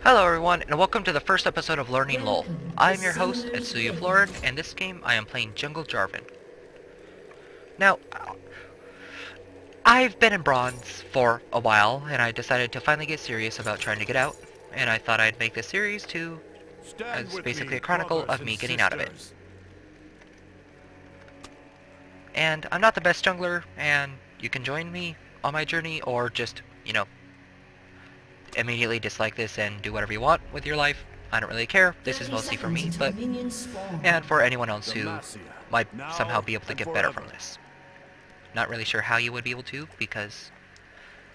Hello everyone, and welcome to the first episode of Learning LoL. I am your host, Etsuya Florin, and this game I am playing Jungle Jarvan. Now, I've been in bronze for a while, and I decided to finally get serious about trying to get out, and I thought I'd make this series as basically a chronicle of me getting out of it. And I'm not the best jungler, and you can join me on my journey, or just, immediately dislike this and do whatever you want with your life. I don't really care. This is mostly for me, and for anyone else who might somehow be able to get better from this. Not really sure how you would be able to, because,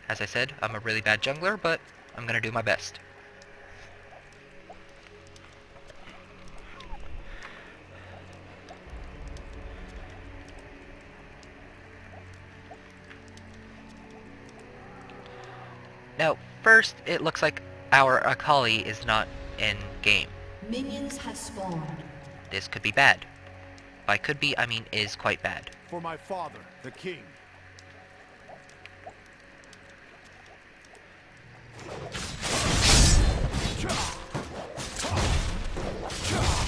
as I said, I'm a really bad jungler, but I'm gonna do my best. Now, first, it looks like our Akali is not in game. Minions have spawned. This could be bad. By could be, I mean is quite bad. For my father, the king.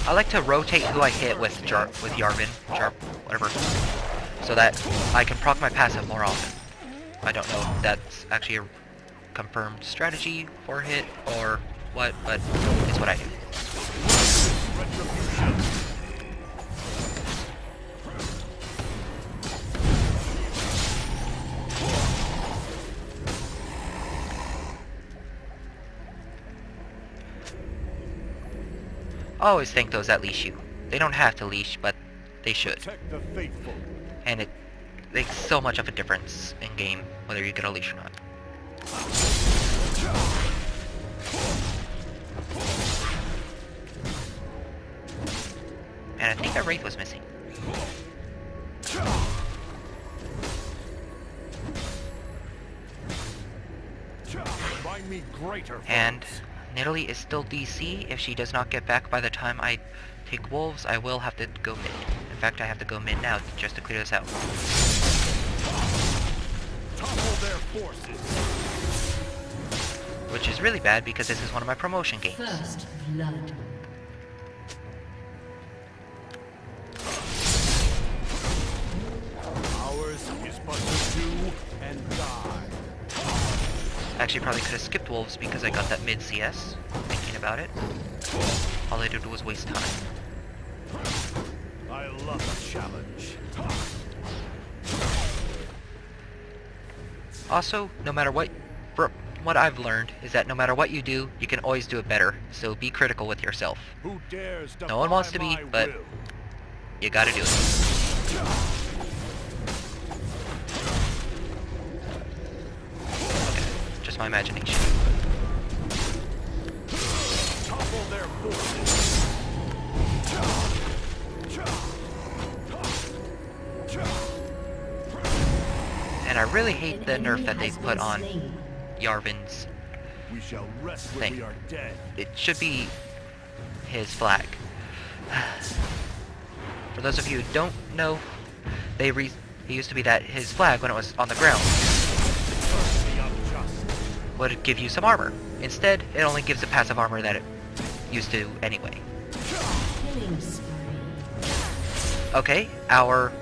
I like to rotate who I hit with Jarvan, whatever, so that I can proc my passive more often. I don't know if that's actually a confirmed strategy for hit or what, but it's what I do. Always thank those that leash you. They don't have to leash, but they should. And it makes so much of a difference in game whether you get a leash or not. And I think that Wraith was missing. And Nidalee is still DC. If she does not get back by the time I take wolves, I will have to go mid. In fact, I have to go mid now just to clear this out. Which is really bad because this is one of my promotion games. First blood. Ours is but to do and die. Actually, probably could have skipped wolves because I got that mid CS. Thinking about it, all I did was waste time. I love a challenge. Also, no matter what I've learned is that no matter what you do, you can always do it better. So be critical with yourself. Who dares No one wants to be, but you gotta do it. Okay, just my imagination. Topple their forces. And I really hate the nerf that they put on Jarvan's We shall rest when thing. we are dead. It should be his flag. For those of you who don't know, it used to be that his flag, when it was on the ground, would give you some armor. Instead, it only gives the passive armor that it used to anyway. Okay, our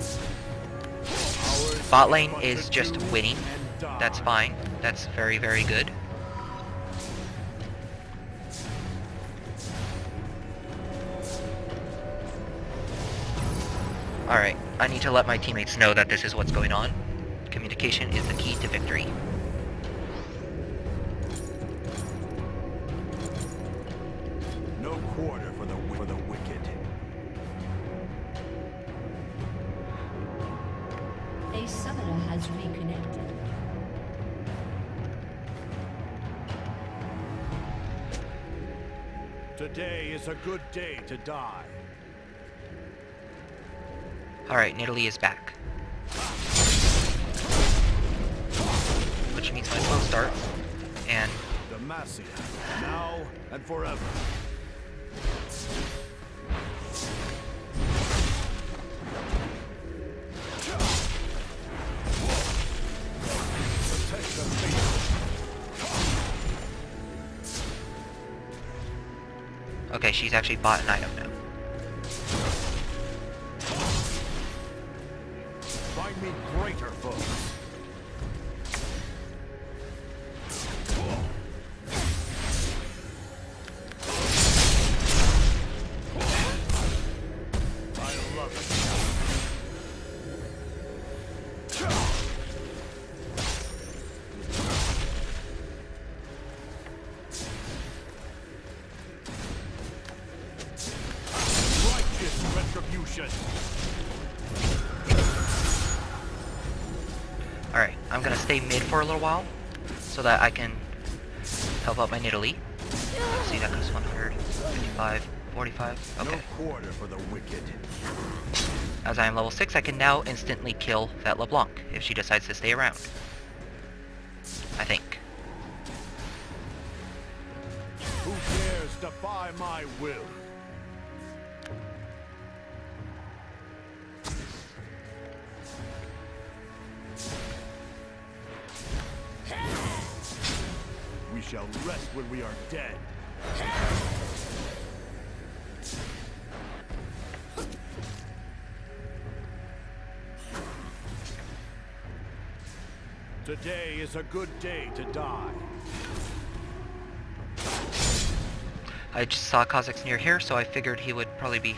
bot lane is just winning. That's fine. That's very, very good. Alright, I need to let my teammates know that this is what's going on. Communication is the key to victory. No quarter for the wicked. A summoner has reconnected. Today is a good day to die. Alright, Nidalee is back. Which means my slow start, and Demacia, now and forever. Protect the faithful. Okay, she's actually bought an item now. Find me greater foes. I love it. Righteous retribution. Alright, I'm gonna stay mid for a little while, so that I can help out my Nidalee. Let's see, that goes 100, 55, 45, okay. No quarter for the wicked. As I am level 6, I can now instantly kill that LeBlanc, if she decides to stay around. I think. Who dares defy my will? We shall rest when we are dead. Today is a good day to die. I just saw Kha'Zix near here, so I figured he would probably be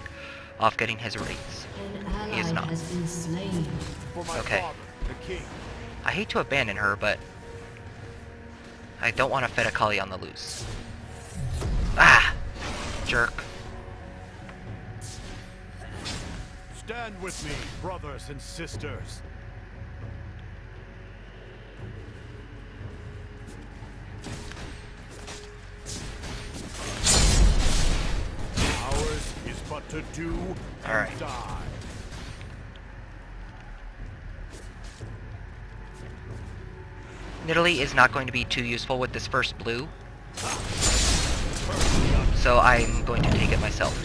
off getting his raids. An ally He is not. has been slain. For my Okay. father, the king. I hate to abandon her, but I don't want to Fed Akali on the loose. Ah! Jerk. Stand with me, brothers and sisters. Ours is but to do and Alright. die. Nidalee is not going to be too useful with this first blue, so I'm going to take it myself.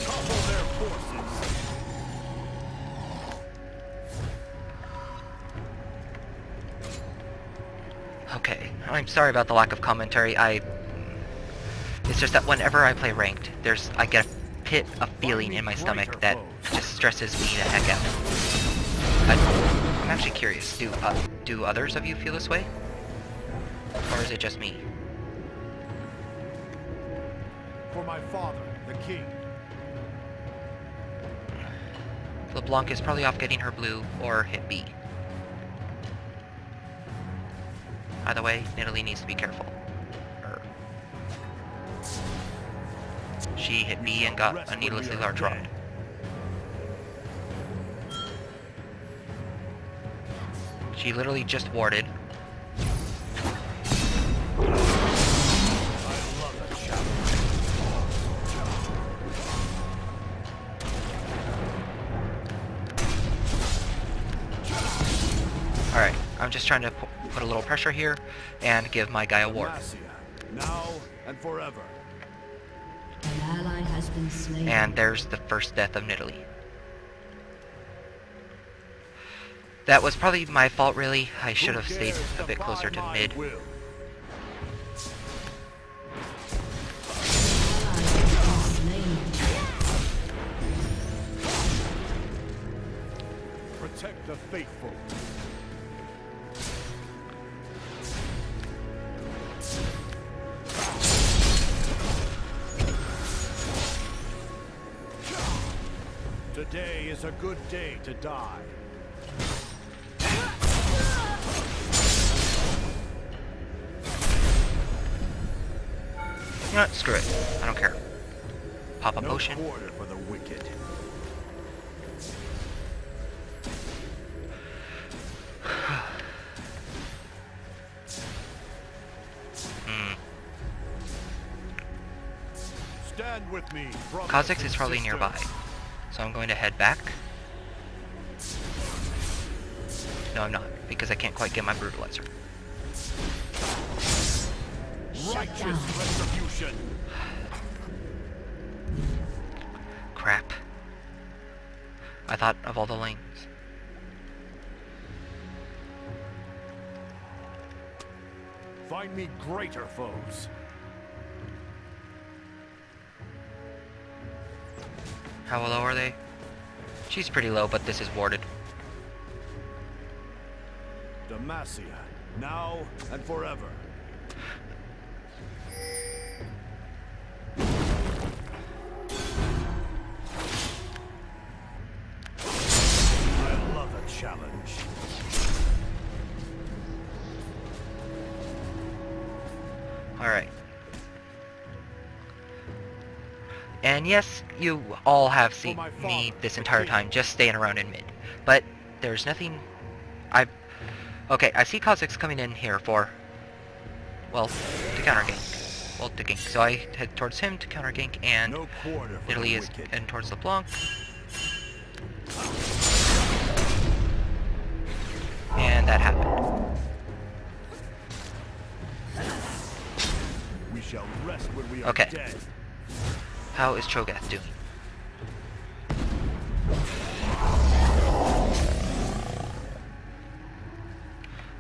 Couple their forces. Okay, I'm sorry about the lack of commentary. It's just that whenever I play ranked, I get a pit of feeling in my stomach that just stresses me the heck out. I'm actually curious, do others of you feel this way? Or is it just me? For my father, the king. LeBlanc is probably off getting her blue or hit B. Either way, Nidalee needs to be careful. She hit B and got a needlessly large rod. She literally just warded. I love a challenge. Alright, I'm just trying to put a little pressure here and give my guy a ward. Now and forever. An ally has been slain. And there's the first death of Nidalee. That was probably my fault, really. I should have stayed a bit closer to mid. An ally has been slain. Protect the faithful. Today is a good day to die. You know what? Screw it. I don't care. Pop a No potion. quarter for the wicked. Stand with me, brothers Kha'Zix and is probably sisters. nearby. So I'm going to head back. No, I'm not, because I can't quite get my brutalizer. Righteous retribution. Crap. I thought of all the lanes. Find me greater foes. How low are they? She's pretty low, but this is warded. Demacia, now and forever. I love a challenge. Alright. And yes, you all have seen me this entire time just staying around in mid. But there's nothing... Okay, I see Kha'Zix coming in here for... Well, to counter gank. Well, to gank. So I head towards him to counter gank, and Italy is heading towards LeBlanc. And that happened. We shall rest when we are Okay. dead. How is Cho'Gath doing?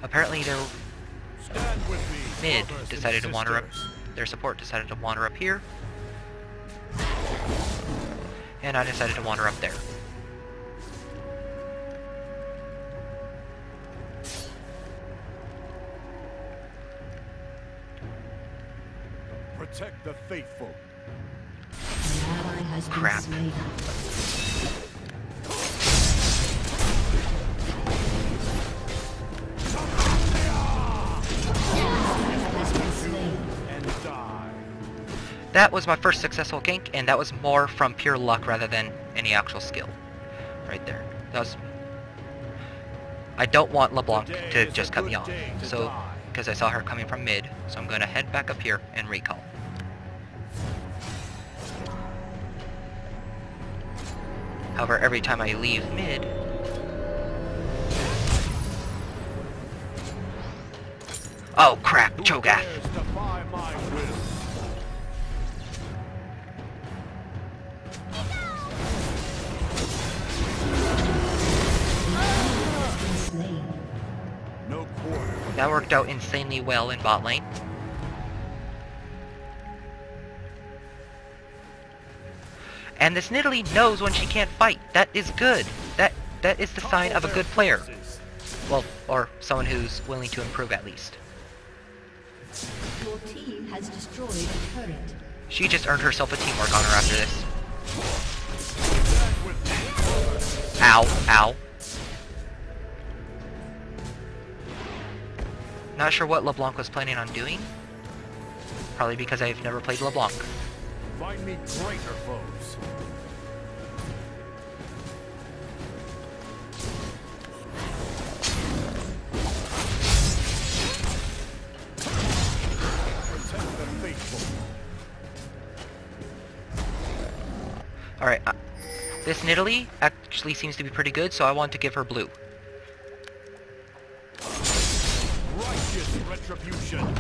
Apparently their Stand with me, mid brothers and decided to wander up. sisters. Their support decided to wander up here. And I decided to wander up there. Protect the faithful. An ally has been Crap. slain. Has been slain. And die. That was my first successful gank, and that was more from pure luck rather than any actual skill. Right there. That was... I don't want LeBlanc to just cut me off, so because I saw her coming from mid, so I'm going to head back up here and recall. However, every time I leave mid... Oh crap, Who Cho'Gath! dares defy my will? Has been slain. No quarter. That worked out insanely well in bot lane. And this Nidalee knows when she can't fight. That is good. That is the sign of a good player. Well, or someone who's willing to improve at least. Your team has destroyed a turret. She just earned herself a teamwork honor after this. Stand with me. Ow, ow. Not sure what LeBlanc was planning on doing. Probably because I've never played LeBlanc. Find me greater foes. Protect the faithful. Alright, this Nidalee actually seems to be pretty good, so I want to give her blue. Righteous retribution.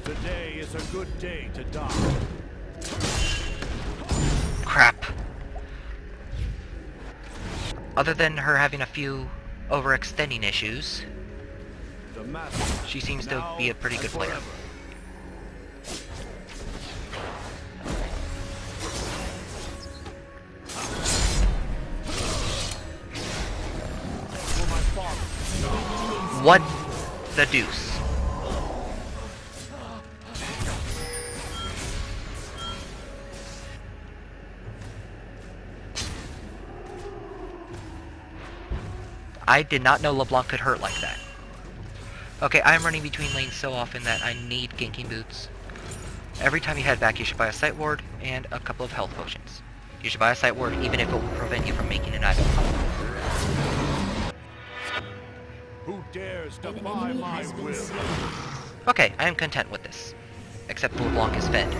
Today is a good day to die. Crap. Other than her having a few overextending issues, The master. she seems to be a pretty good player. For my father. What the deuce? I did not know LeBlanc could hurt like that. Okay, I'm running between lanes so often that I need ganking boots. Every time you head back, you should buy a sight ward and a couple of health potions. You should buy a sight ward even if it will prevent you from making an item. Who dares An defy enemy my has been will? slain. Okay, I am content with this. Except LeBlanc is fed.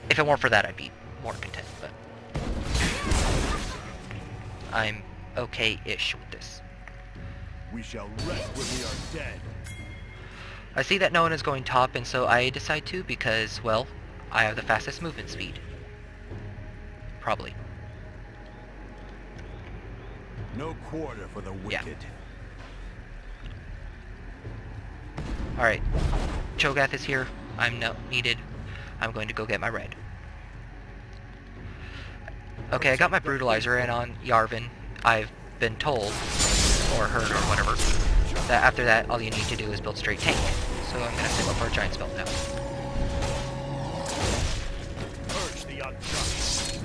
If it weren't for that, I'd be more content, but... I'm okay-ish with this. We shall rest when we are dead. I see that no one is going top, and so I decide to because, well, I have the fastest movement speed. Probably. No quarter for the wicked. Alright. Cho'Gath is here. I'm not needed. I'm going to go get my red. Okay, I got my Brutalizer in on Jarvan. I've been told, or heard, or whatever, that after that, all you need to do is build straight tank. So I'm going to save up for a giant spell now. Purge the unjust.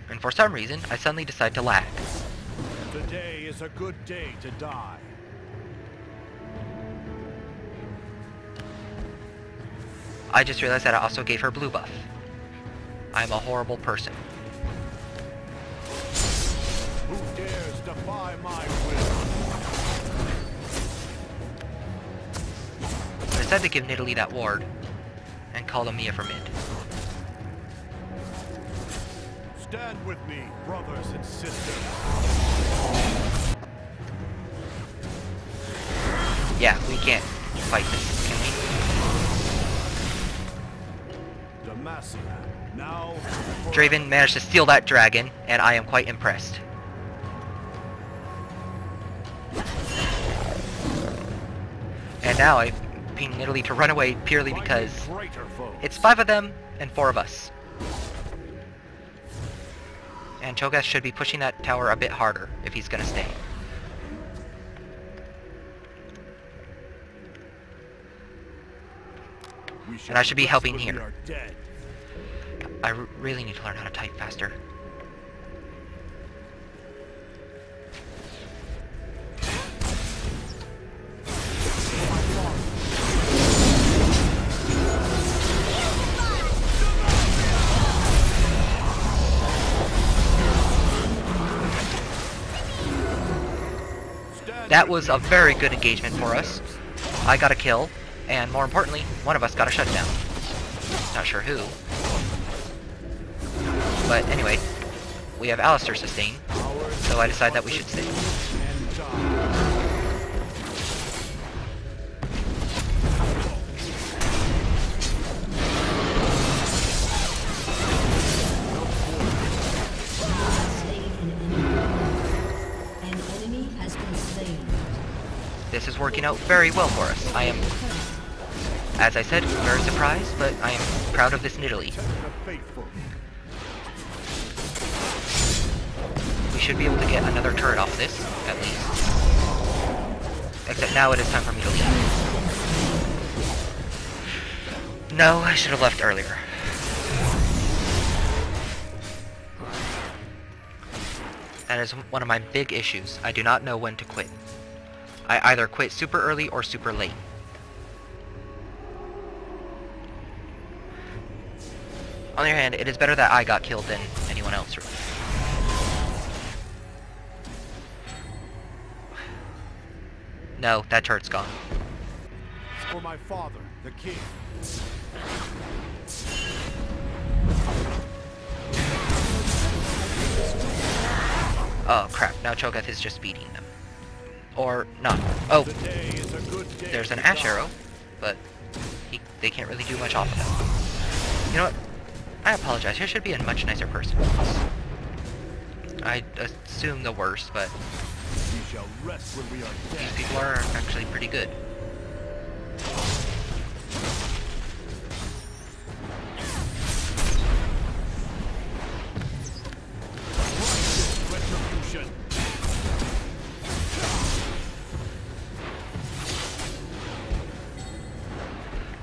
And for some reason, I suddenly decide to lag. Today is a good day to die. I just realized that I also gave her blue buff. I'm a horrible person. Who dares defy my will? I decided to give Nidalee that ward, and call them Mia for mid. Stand with me, brothers and sisters. Yeah, we can't fight this, can we? Demacia, now. Draven managed to steal that dragon, and I am quite impressed. And now I ping Nidalee to run away purely because it's 5 of them and 4 of us. And Cho'Gath should be pushing that tower a bit harder if he's gonna stay. And I should be helping here. I really need to learn how to type faster. That was a very good engagement for us. I got a kill, and more importantly, one of us got a shutdown. Not sure who. But anyway, we have Alistar sustain, so I decide that we should stay. This is working out very well for us. I am, as I said, very surprised, but I am proud of this Nidalee. We should be able to get another turret off this, at least. Except now it is time for me to leave. No, I should have left earlier. That is one of my big issues. I do not know when to quit. I either quit super early or super late. On the other hand, it is better that I got killed than anyone else. No, that turret's gone. For my father, the king. Oh crap, now Cho'Gath is just beating them. Or not. Oh, there's an Ash arrow, but they can't really do much off of that. You know what? I apologize, I should be a much nicer person. I assume the worst, but these people are actually pretty good.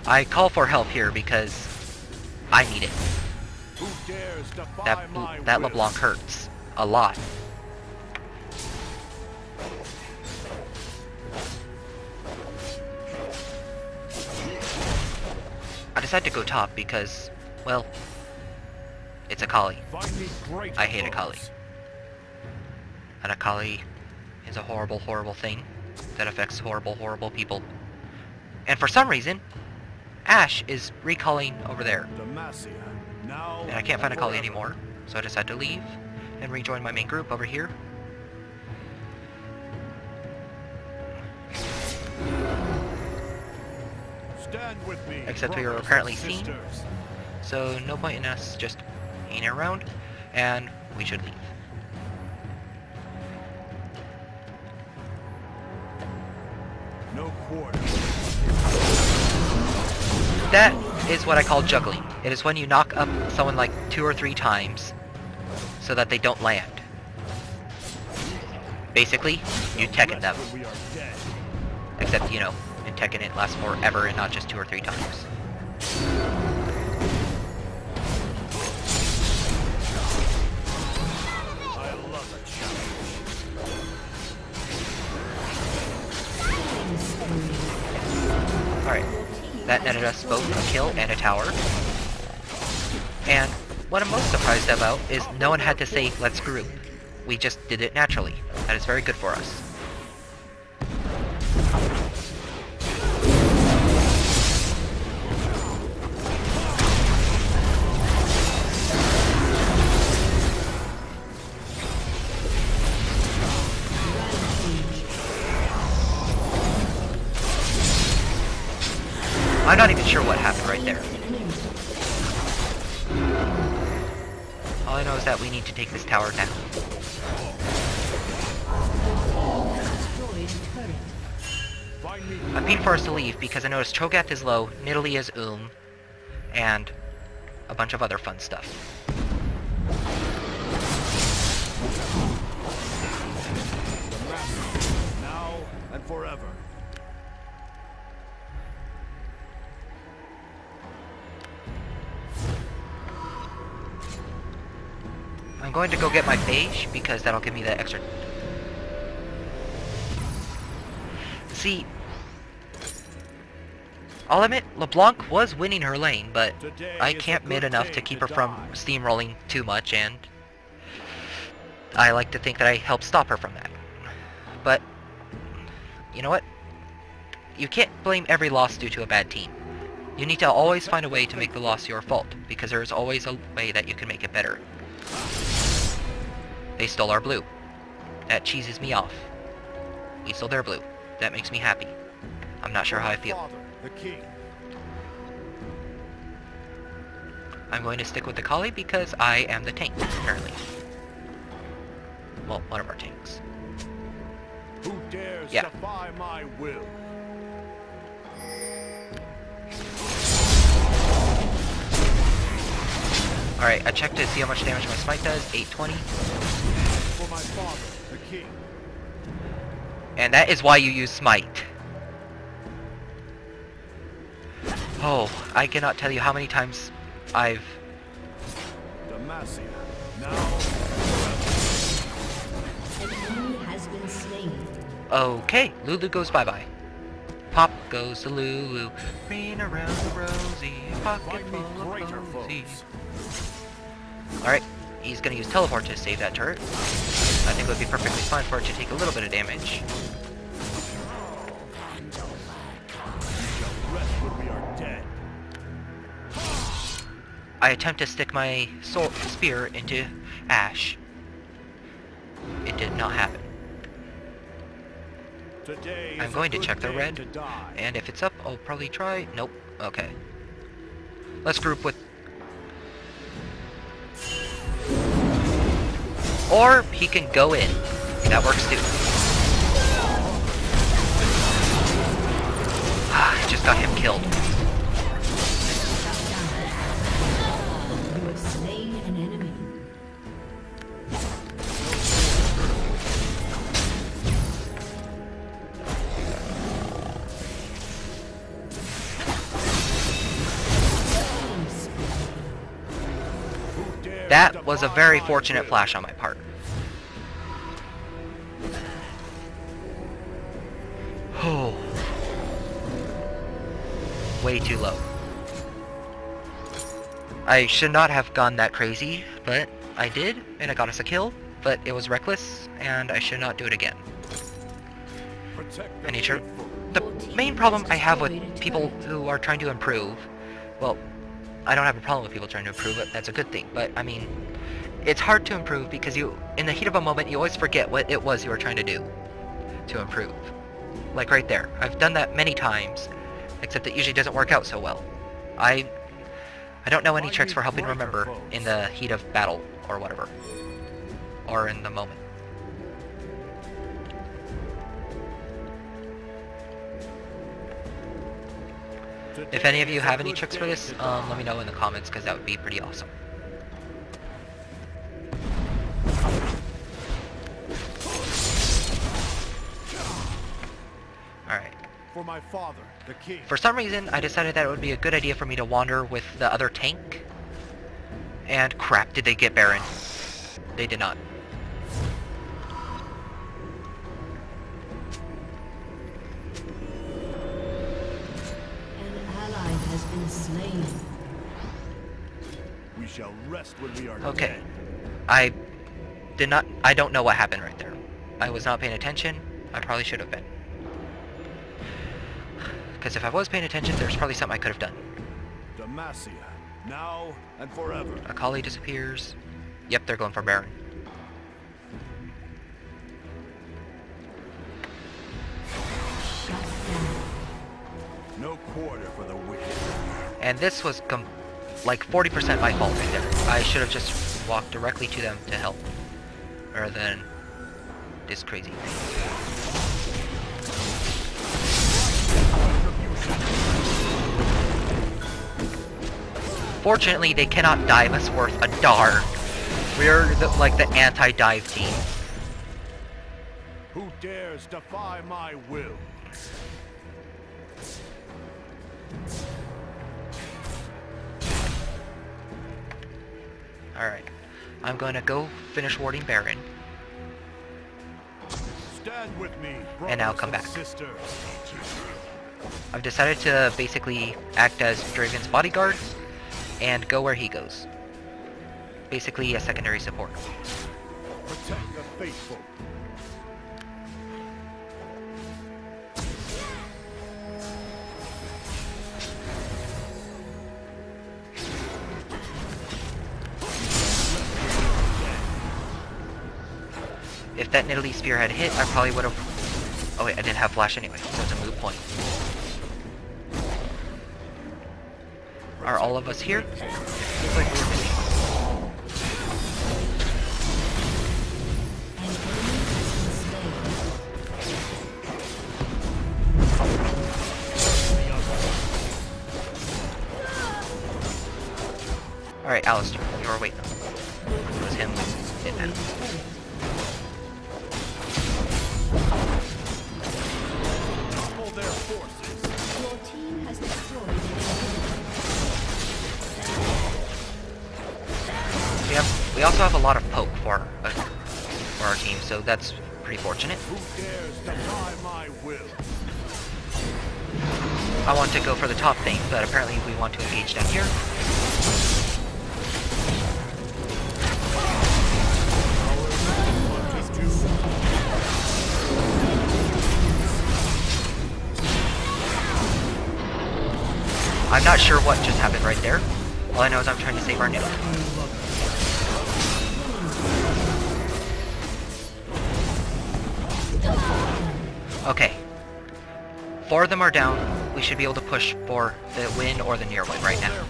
I call for help here because I need it. That LeBlanc hurts a lot. I decided to go top because, well, it's Akali. I hate Akali. And Akali is a horrible, horrible thing that affects horrible, horrible people. And for some reason, Ashe is recalling over there. And I can't find Akali anymore, so I decided to leave and rejoin my main group over here. Stand with me, Except we were brothers apparently and seen. sisters. So no point in us just hanging around, and we should leave. No quarter. That is what I call juggling. It is when you knock up someone like 2 or 3 times so that they don't land. Basically, you Tekken them. When we are dead. Except, you know, in Tekken it lasts forever and not just 2 or 3 times. I love a challenge. Alright, that netted us both a kill and a tower. And what I'm most surprised about is no one had to say, let's group. We just did it naturally. That is very good for us. I'm not even sure what happened right there. All I know is that we need to take this tower down. I'm being forced to leave because I noticed Cho'Gath is low, Nidalee is and a bunch of other fun stuff. Now and forever. I'm going to go get my Phage because that'll give me that extra. See, I'll admit, LeBlanc was winning her lane, but I can't mid enough to keep her from steamrolling too much, and I like to think that I helped stop her from that. But, you know what? You can't blame every loss due to a bad team. You need to always find a way to make the loss your fault, because there is always a way that you can make it better. They stole our blue. That cheeses me off. We stole their blue. That makes me happy. I'm not sure how I feel. The king. I'm going to stick with the Kali because I am the tank, apparently. Well, one of our tanks. Who dares Yeah. defy my will? Alright, I checked to see how much damage my smite does. 820. For my father, the king. And that is why you use smite. Oh, I cannot tell you how many times I've... Demacia. Now. An enemy has been slain. Okay, Lulu goes bye-bye. Pop goes to Lulu. Rain around the rosy. Pocket Find me full of greater posies. foes. Alright, he's gonna use teleport to save that turret. I think it would be perfectly fine for it to take a little bit of damage. Rest when we are dead. I attempt to stick my spear into Ash. It did not happen. Today I'm is going a to good check the day red, to die. and if it's up, I'll probably try. Nope. Okay. Let's group with... Or he can go in. That works too. Ah, I just got him killed. You have slain an enemy. Who dares That was a defy very my fortunate will? flash on my part. Oh. Way too low. I should not have gone that crazy, but I did, and it got us a kill, but it was reckless, and I should not do it again. Protect the Any sure? faithful. The main problem I have with people who are trying to improve, well, I don't have a problem with people trying to improve, that's a good thing, but I mean, it's hard to improve because you, in the heat of a moment, you always forget what it was you were trying to do to improve. Like right there. I've done that many times, Except it usually doesn't work out so well. I don't know any tricks for helping remember in the heat of battle, or whatever. Or in the moment. If any of you have any tricks for this, let me know in the comments, because that would be pretty awesome. Alright. For my father, the king. For some reason, I decided that it would be a good idea for me to wander with the other tank. And crap, did they get Baron? They did not. An ally has been slain. We shall rest when we are Okay. dead. I don't know what happened right there. I was not paying attention. I probably should have been. Because if I was paying attention, there's probably something I could have done. Demacia, now and forever. Akali disappears. Yep, they're going for Baron. Shut down. No quarter for the wicked. And this was like 40% my fault right there. I should have just walked directly to them to help. Rather than this crazy thing. Fortunately, they cannot dive us worth a darn. We're like the anti-dive team. Who dares defy my will? Alright. I'm gonna go finish warding Baron. Stand with me, And now brothers come and back. sisters. I've decided to basically act as Draven's bodyguard and go where he goes. Basically a secondary support. Protect the faithful. If that Nidalee Spear had hit, I probably would have... Oh wait, I didn't have flash anyway, so it's a moot point. Are all of us here? Looks like we're missing. Alright, Alistair, you were waiting. It was him. Didn't matter. Topple their forces. Your team has destroyed an We also have a lot of poke for our team, so that's pretty fortunate. Who dares defy my will? I want to go for the top thing, but apparently we want to engage down here. I'm not sure what just happened right there. All I know is I'm trying to save our noodle. Okay. 4 of them are down. We should be able to push for the win or the near win right now.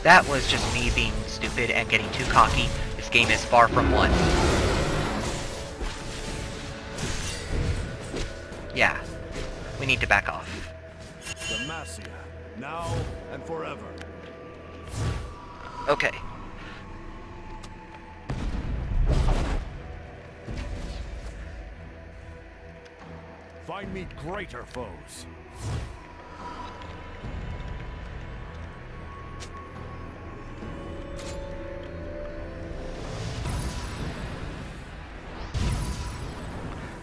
That was just me being stupid and getting too cocky. This game is far from won. Yeah, we need to back off. Demacia, now and forever. Okay. Find me greater foes.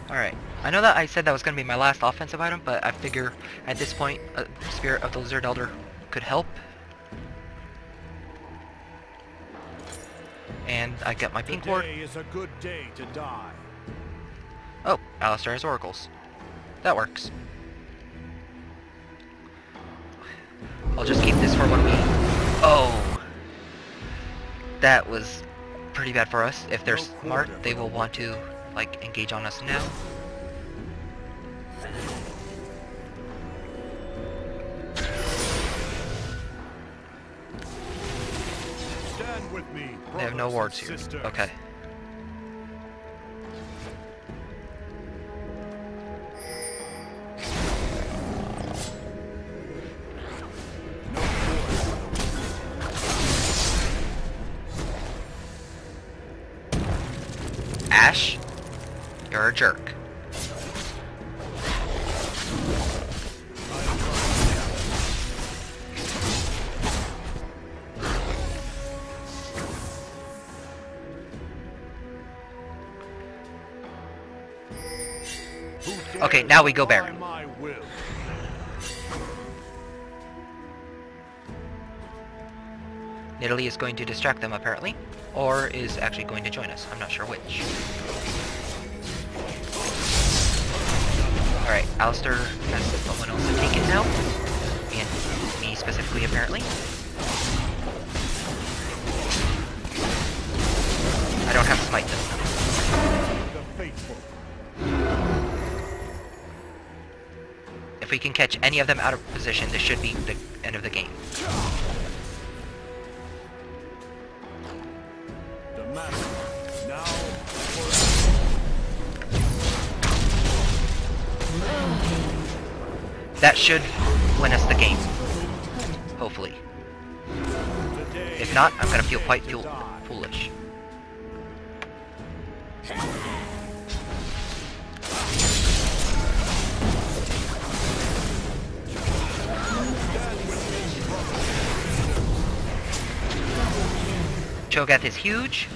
Alright. I know that I said that was going to be my last offensive item, but I figure at this point, Spirit of the Lizard Elder could help. And I got my pink ward. Today is a good day to die. Oh, Alistair has oracles. That works. I'll just keep this for when we Oh! That was pretty bad for us. If they're smart, they will want to, like, engage on us now. Stand with me, They have no brothers wards and here. sisters. Okay. Ash, you're a jerk. Okay, now we go Baron. My will. Nidalee is going to distract them, apparently. Or is actually going to join us. I'm not sure which. Alright, Alistair has someone else to take it now. And me specifically, apparently. I don't have Smite though. The faithful. If we can catch any of them out of position, this should be the end of the game. The master. Now That should win us the game. Hopefully. If not, I'm gonna feel quite foolish. Cho'Gath is huge,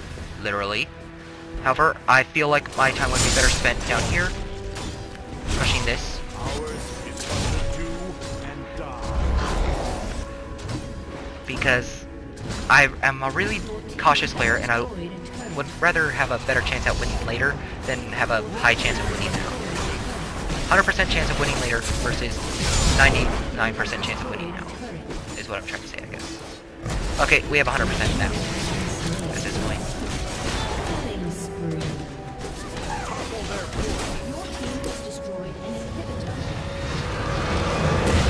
literally. However, I feel like my time would be better spent down here, crushing this. ours is but to do and die. Because I am a really cautious player, and I would rather have a better chance at winning later than have a high chance of winning now. 100% chance of winning later versus 99% chance of winning now, is what I'm trying to say, I guess. Okay, we have 100% now, at this point.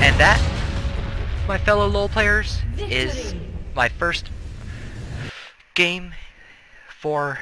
And that, my fellow LoL players, is my first game for